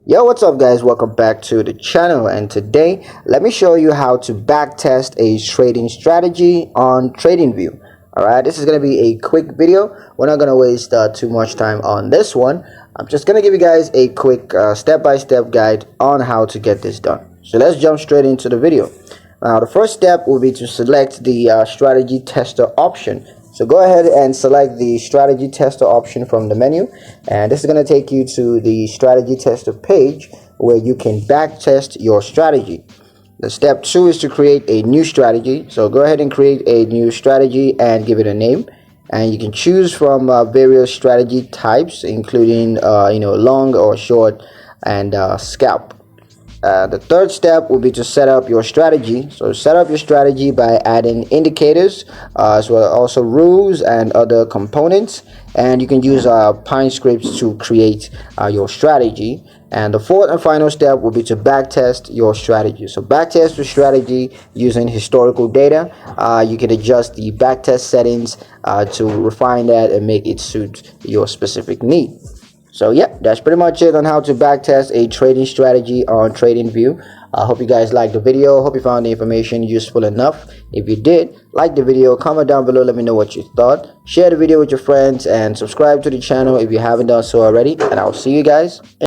Yo, what's up guys? Welcome back to the channel, and today let me show you how to backtest a trading strategy on Tradingview. Alright, this is going to be a quick video. We're not going to waste too much time on this one. I'm just going to give you guys a quick step-by-step guide on how to get this done. So let's jump straight into the video. Now the first step will be to select the strategy tester option. So go ahead and select the strategy tester option from the menu, and this is going to take you to the strategy tester page where you can backtest your strategy. The step 2 is to create a new strategy. So go ahead and create a new strategy and give it a name, and you can choose from various strategy types, including long or short and scalp. The third step will be to set up your strategy. So set up your strategy by adding indicators, as well as also rules and other components, and you can use Pine scripts to create your strategy. And the fourth and final step will be to backtest your strategy. So backtest your strategy using historical data. You can adjust the backtest settings to refine that and make it suit your specific need. So yeah, that's pretty much it on how to backtest a trading strategy on Tradingview. I hope you guys liked the video. Hope you found the information useful enough. If you did, like the video, comment down below, let me know what you thought. Share the video with your friends and subscribe to the channel if you haven't done so already. And I'll see you guys